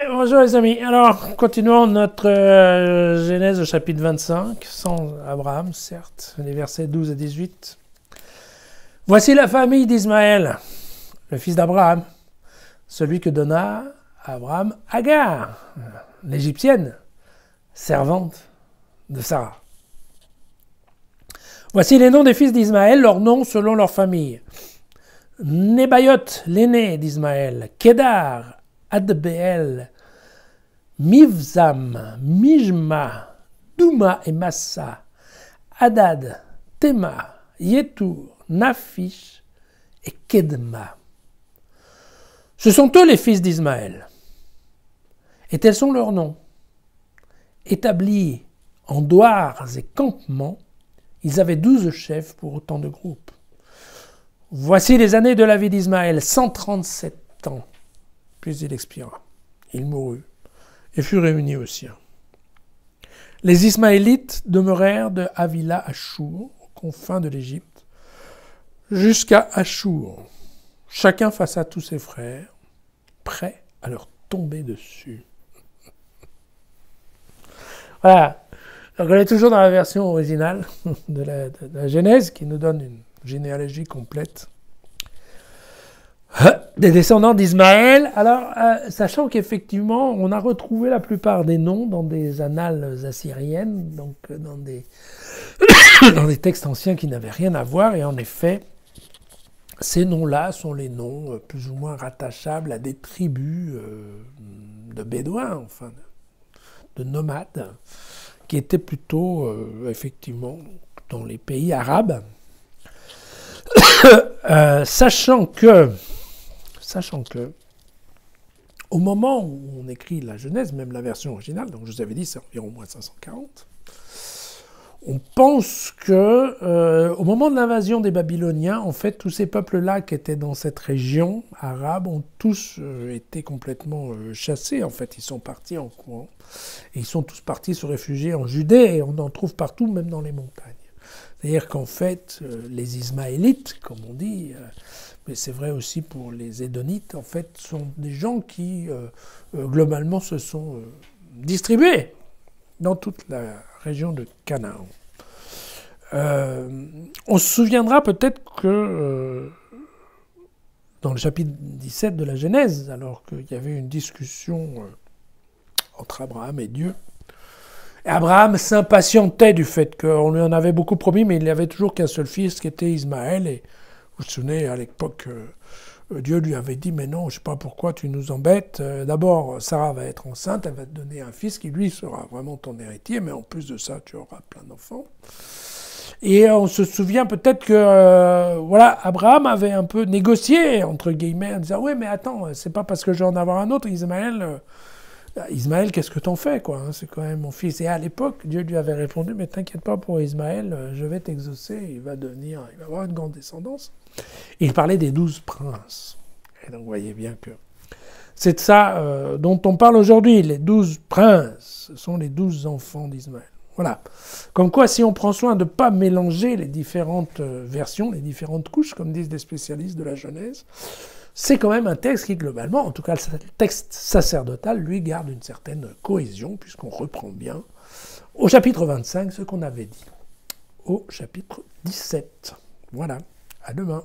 Bonjour les amis, alors continuons notre Genèse au chapitre 25, sans Abraham certes, les versets 12 à 18. Voici la famille d'Ismaël, le fils d'Abraham, celui que donna à Abraham Agar, l'égyptienne, servante de Sarah. Voici les noms des fils d'Ismaël, leurs noms selon leur famille. Nebaïot, l'aîné d'Ismaël, Kédar, Adbeel, Mivzam, Mijma, Douma et Massa, Hadad, Tema, Yetour, Naphish et Kedma. Ce sont eux les fils d'Ismaël. Et tels sont leurs noms. Établis en douars et campements, ils avaient 12 chefs pour autant de groupes. Voici les années de la vie d'Ismaël, 137 ans. Puis il expira. Il mourut et fut réuni aux siens. Les Ismaélites demeurèrent de Havila à Chour, aux confins de l'Égypte, jusqu'à Achour, chacun face à tous ses frères, prêts à leur tomber dessus. Voilà. Donc on est toujours dans la version originale de la Genèse, qui nous donne une généalogie complète des descendants d'Ismaël. Alors, sachant qu'effectivement, on a retrouvé la plupart des noms dans des annales assyriennes, donc dans des textes anciens qui n'avaient rien à voir, et en effet, ces noms-là sont les noms plus ou moins rattachables à des tribus de bédouins, enfin, de nomades, qui étaient plutôt, effectivement, dans les pays arabes, sachant que, au moment où on écrit la Genèse, même la version originale, donc je vous avais dit c'est environ moins 540, on pense que au moment de l'invasion des Babyloniens, en fait, tous ces peuples-là qui étaient dans cette région arabe ont tous été complètement chassés. En fait, ils sont partis en courant. Et ils sont tous partis se réfugier en Judée, et on en trouve partout, même dans les montagnes. C'est-à-dire qu'en fait, les Ismaélites, comme on dit, mais c'est vrai aussi pour les Édonites, en fait, sont des gens qui, globalement, se sont distribués dans toute la région de Canaan. On se souviendra peut-être que dans le chapitre 17 de la Genèse, alors qu'il y avait une discussion entre Abraham et Dieu, et Abraham s'impatientait du fait qu'on lui en avait beaucoup promis, mais il n'avait toujours qu'un seul fils qui était Ismaël. Et vous vous souvenez, à l'époque, Dieu lui avait dit « Mais non, je ne sais pas pourquoi tu nous embêtes. D'abord, Sarah va être enceinte, elle va te donner un fils qui, lui, sera vraiment ton héritier, mais en plus de ça, tu auras plein d'enfants. » Et on se souvient peut-être que voilà, Abraham avait un peu négocié, entre guillemets, en disant « Oui, mais attends, c'est pas parce que je vais en avoir un autre, Ismaël, qu'est-ce que t'en fais, quoi, hein, c'est quand même mon fils. » Et à l'époque, Dieu lui avait répondu « Mais t'inquiète pas pour Ismaël, je vais t'exaucer, il va avoir une grande descendance. » Et il parlait des 12 princes. Et donc vous voyez bien que c'est de ça dont on parle aujourd'hui. Les 12 princes, ce sont les 12 enfants d'Ismaël. Voilà. Comme quoi, si on prend soin de ne pas mélanger les différentes versions, les différentes couches, comme disent les spécialistes de la Genèse, c'est quand même un texte qui, globalement, en tout cas le texte sacerdotal, lui, garde une certaine cohésion, puisqu'on reprend bien au chapitre 25 ce qu'on avait dit au chapitre 17. Voilà, à demain.